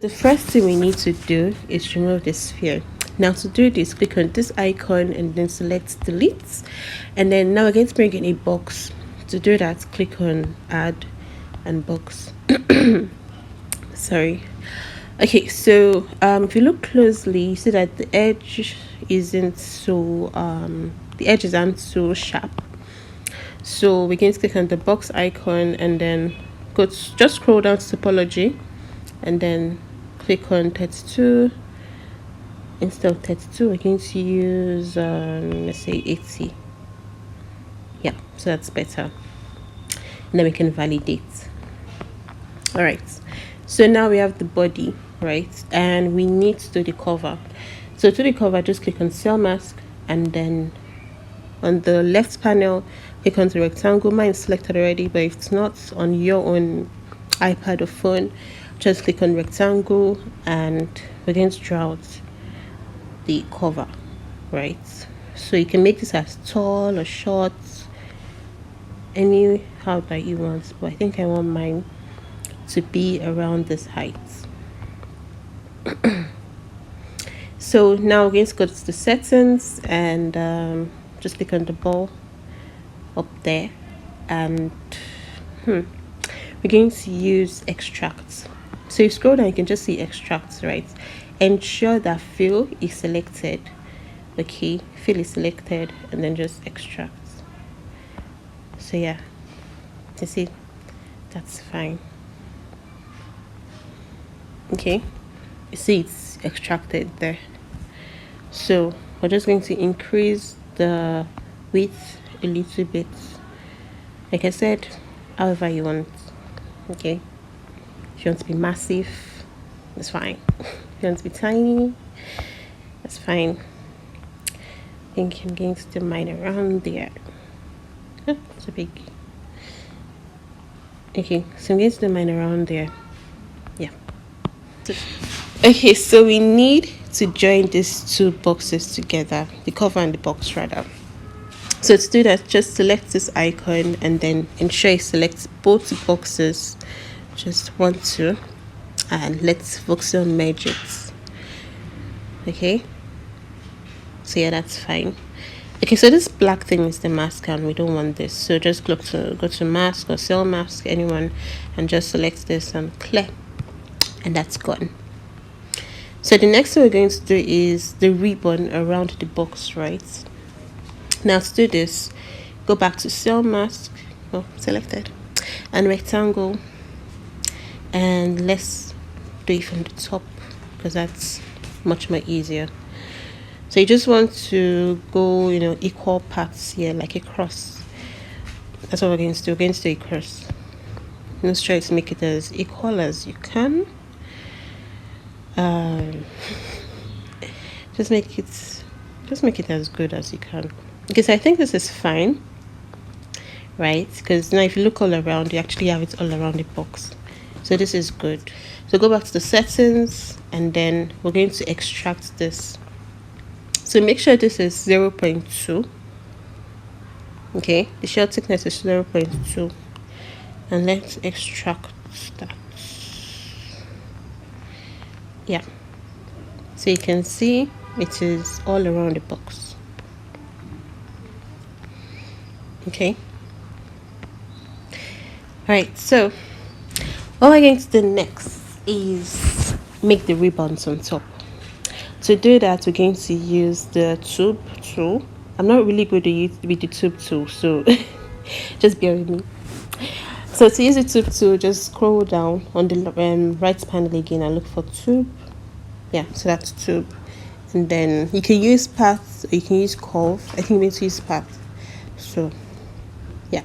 The first thing we need to do is remove the sphere. Now to do this, click on this icon and then select delete. And then now we're going to bring in a box. To do that, click on add and box. Sorry. Okay, so if you look closely, you see that the edge isn't so the edges aren't so sharp. So we're going to click on the box icon and then just scroll down to topology and then click on 32. Instead of 32, we're going to use let's say 80. Yeah, so that's better. And then we can validate. All right, so now we have the body, right? And we need to do the cover. So to the cover, just click on cell mask and then on the left panel, click on the rectangle. Mine is selected already, but if it's not on your own iPad or phone, just click on rectangle and we're going to draw out the cover, right? So you can make this as tall or short, any how that you want, but I think I want mine to be around this height. So now we're going to go to the settings and just click on the ball up there and we're going to use extract. So you scroll down, you can just see extract, right? Ensure that fill is selected. Okay, fill is selected and then just extract. So yeah, you see, that's fine. Okay, you see it's extracted there. So we're just going to increase the width a little bit, like I said, however you want. Okay, if you want to be massive, it's fine. If you want to be tiny, that's fine. I think I'm going to do mine around there. Oh, it's a big. Okay, so I'm going to do mine around there. Yeah. Okay, so we need to join these two boxes together, the cover and the box rather. So to do that, just select this icon and then ensure you select both boxes, just 1, 2, and let's focus on merge it. Okay, so yeah, that's fine. Okay, so this black thing is the mask and we don't want this, so just go to mask or cell mask, anyone, and just select this and clear, and that's gone. So the next thing we're going to do is the ribbon around the box, right? Now to do this, go back to cell mask, selected, and rectangle, and let's do it from the top because that's much more easier. So you just want to go, equal parts here, like a cross. That's what we're going to do. We're going to do a cross. Let's try to make it as equal as you can. Just make it as good as you can, because I think this is fine, right? Because now if you look all around, you actually have it all around the box, so this is good. So go back to the settings and then we're going to extract this. So make sure this is 0.2. Okay, the shell thickness is 0.2, and let's extract that. Yeah, so you can see it is all around the box. Okay, all right, so what we're going to do next is make the ribbons on top. To do that, we're going to use the tube tool. I'm not really good with the tube tool, so just bear with me. So to use the tube tool, just scroll down on the right panel again and look for tube. Yeah, so that's tube. And then you can use path or you can use curve. I think we need to use path. So yeah,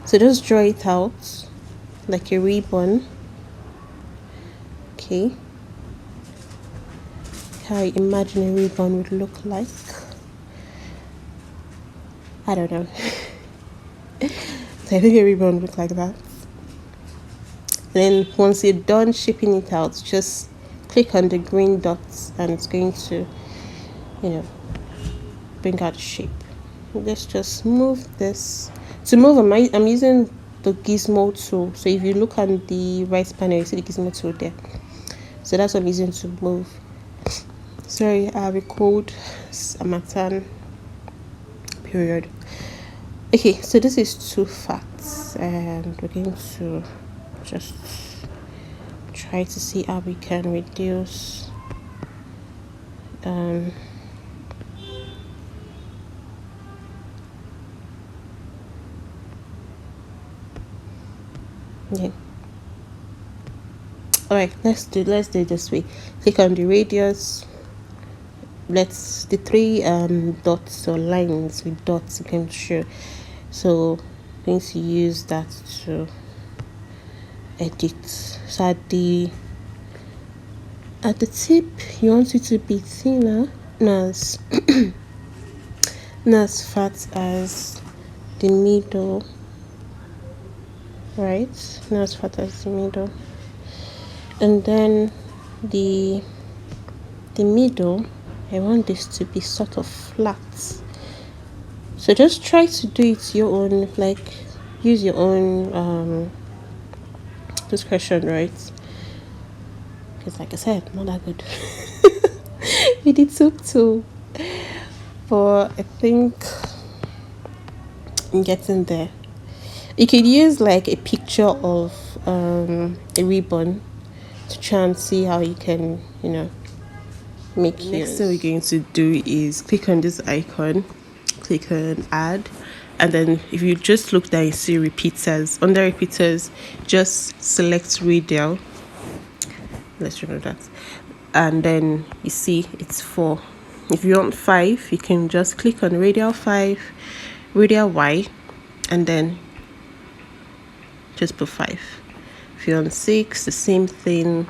so just draw it out like a ribbon. Okay, how I imagine a ribbon would look like. I don't know. So I think a ribbon would look like that. And then once you're done shaping it out, just click on the green dots and it's going to, bring out the shape. Let's just move this. To move, I'm using the gizmo tool. So if you look on the right panel, you see the gizmo tool there. So that's what I'm using to move. Sorry, I have a cold. Harmattan period. Okay, so this is two facts, and we're going to just try to see how we can reduce yeah. All right, let's do it this way. Click on the radius. Let's the three dots or lines with dots you can show. So I'm going to use that to edit. So at the tip, you want it to be thinner, not as not as fat as the middle, right? Not as fat as the middle, and then the middle, I want this to be sort of flat. So just try to do it your own, like use your own discretion, right? Because like I said, not that good with the tube tool, but I think I'm getting there. You could use like a picture of a ribbon to try and see how you can, make it. Next thing we're going to do is click on this icon, click on add, and then if you just look down, you see repeaters. Under repeaters, just select radial. Let's remove that, and then you see it's 4. If you want 5, you can just click on radial 5, radial Y, and then just put 5. If you want 6, the same thing,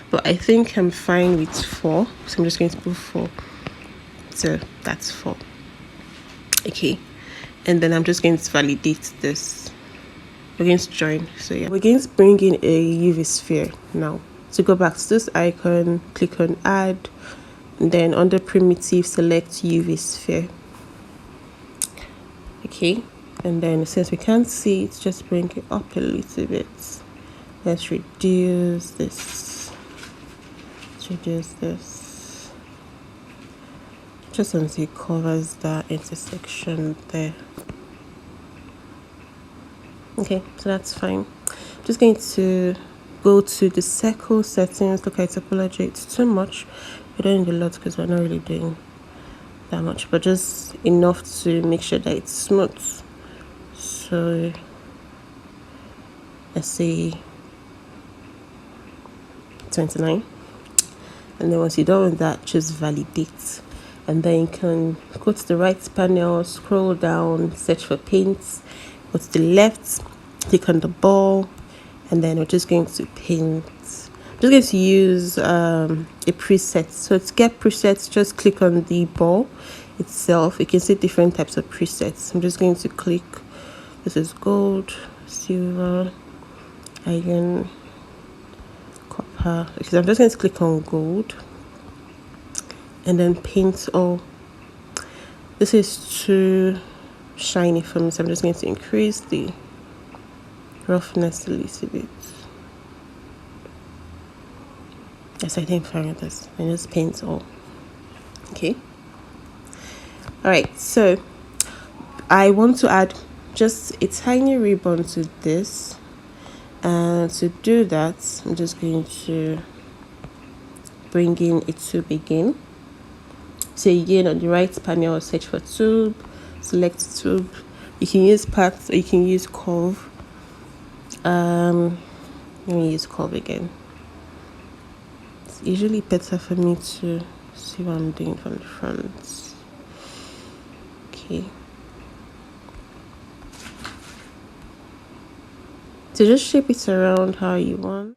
but I think I'm fine with 4, so I'm just going to put 4. So that's 4. Okay, and then I'm just going to validate this. We're going to join. So yeah, we're going to bring in a UV sphere now. To go back to this icon, click on add, and then under primitive, select UV sphere. Okay, and then since we can't see it, just bring it up a little bit. Let's reduce this. Just until it covers that intersection there. Okay, so that's fine. I'm just going to go to the circle settings, look at topology. It's too much. We don't need a lot because we're not really doing that much, but just enough to make sure that it's smooth. So let's say 29, and then once you're done with that, just validate, and then you can go to the right panel, scroll down, search for paints, go to the left, click on the ball, and then we're just going to paint. I'm just going to use a preset. So to get presets, just click on the ball itself. You can see different types of presets. I'm just going to click, this is gold, silver, iron, copper. Because I'm just going to click on gold and then paint all. This is too shiny for me, so I'm just going to increase the roughness a little bit. Yes, I think I'm fine with this. And just paint all. Okay. Alright, so I want to add just a tiny ribbon to this, and to do that I'm just going to bring in a tube again. So again, on the right panel, search for tube, select tube. You can use path or you can use curve. Let me use curve again. It's usually better for me to see what I'm doing from the front. Okay. So just shape it around how you want.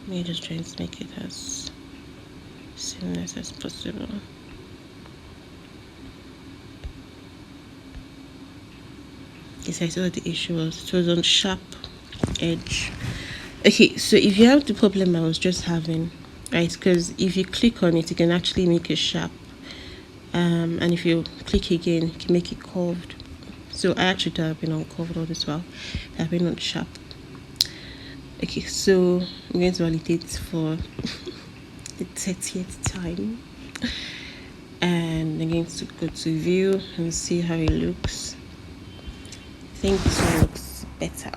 We're just trying to make it as seamless as possible. Yes, I saw what the issue was. It was on sharp edge. Okay, so if you have the problem I was just having, right, because if you click on it, you can actually make it sharp. And if you click again, you can make it curved. So I actually thought I've been on curved all this while. I've been on sharp. Okay, so I'm going to validate for the 30th time. And I'm going to go to view and see how it looks. I think this one looks better.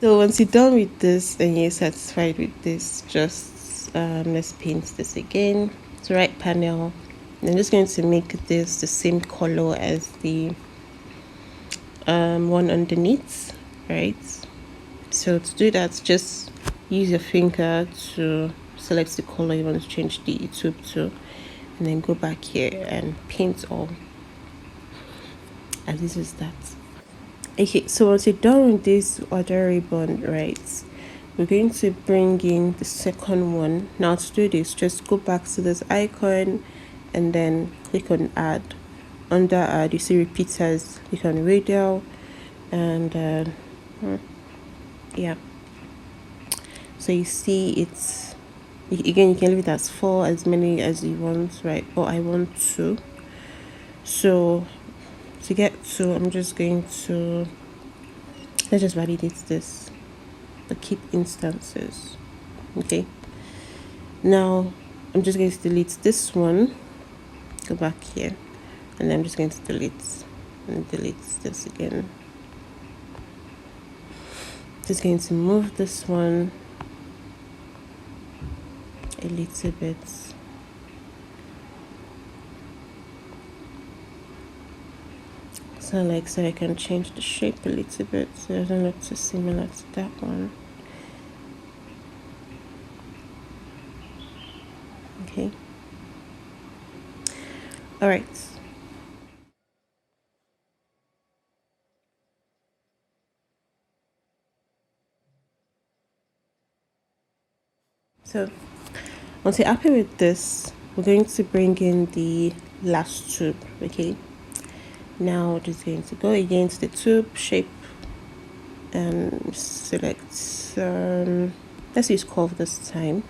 So once you're done with this and you're satisfied with this, just let's paint this again. So right panel, I'm just going to make this the same color as the one underneath, right? So to do that, just use your finger to select the color you want to change the tube to, and then go back here and paint all. And this is that. Okay, so once you're done with this other ribbon, right, we're going to bring in the second one. Now to do this, just go back to this icon and then click on add. Under add, you see repeaters, click on radial, and yeah, so you see it's, again, you can leave it as 4, as many as you want, right? But I want 2. So to get 2, I'm just going to, let's just validate this, but keep instances. Okay, now I'm just going to delete this one, go back here, and I'm just going to delete this again. Just going to move this one a little bit. So I can change the shape a little bit so it doesn't look too similar to that one. Okay. All right. So once you're happy with this, we're going to bring in the last tube. Okay. Now we're just going to go against the tube shape and select. Let's use curve this time.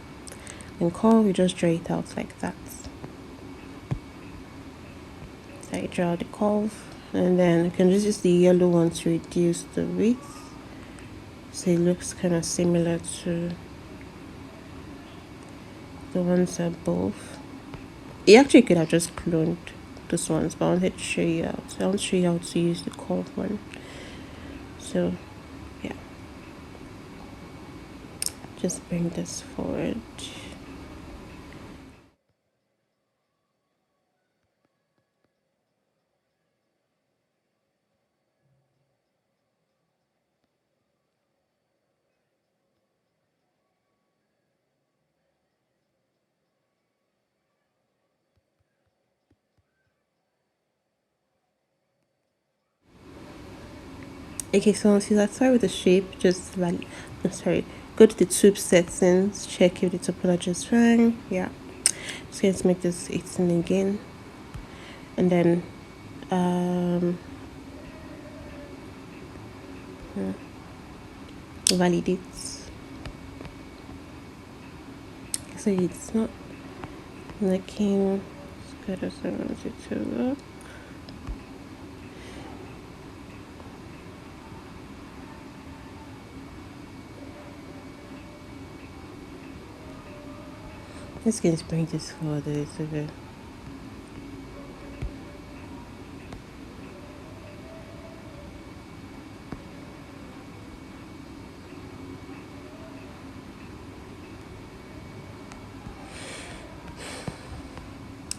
And curve, you just draw it out like that. So I draw the curve, and then you can just use the yellow one to reduce the width, so it looks kind of similar to the ones above. You actually could have just cloned those ones, but I wanted to show you out. So I want to show you how to use the curve one. So yeah, just bring this forward. Okay, so once you're satisfied with the shape, just go to the tube settings, check if the topology is fine. Yeah, just going to make this 18 again, and then validate. So it's not looking as good as I want it to look. Let's get bring this forward a little bit.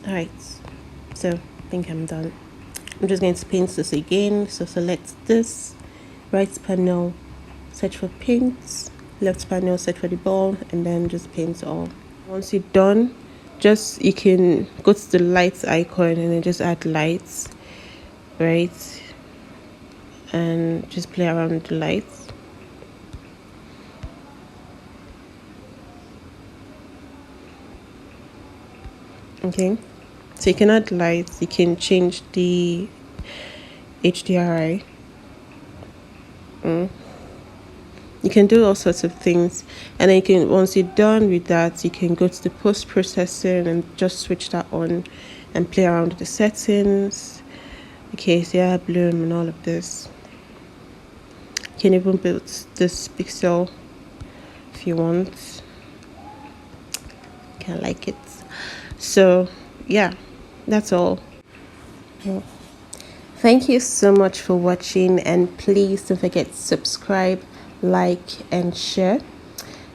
Alright, so I think I'm done. I'm just going to paint this again. So select this, right panel, search for paint, left panel, search for the ball, and then just paint all. Once you're done, just you can go to the lights icon and then just add lights, right? And just play around with the lights. Okay, so you can add lights, you can change the HDRI, You can do all sorts of things, and then you can, once you're done with that, you can go to the post processing and just switch that on and play around with the settings. Okay, so yeah, bloom and all of this. You can even build this pixel if you want. Kind of like it. So yeah, that's all. Thank you so much for watching, and please don't forget to subscribe, like and share.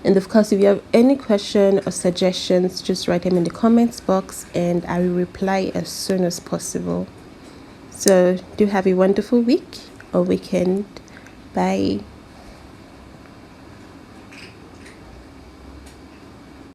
And of course, if you have any question or suggestions, just write them in the comments box and I will reply as soon as possible. So do have a wonderful week or weekend. Bye.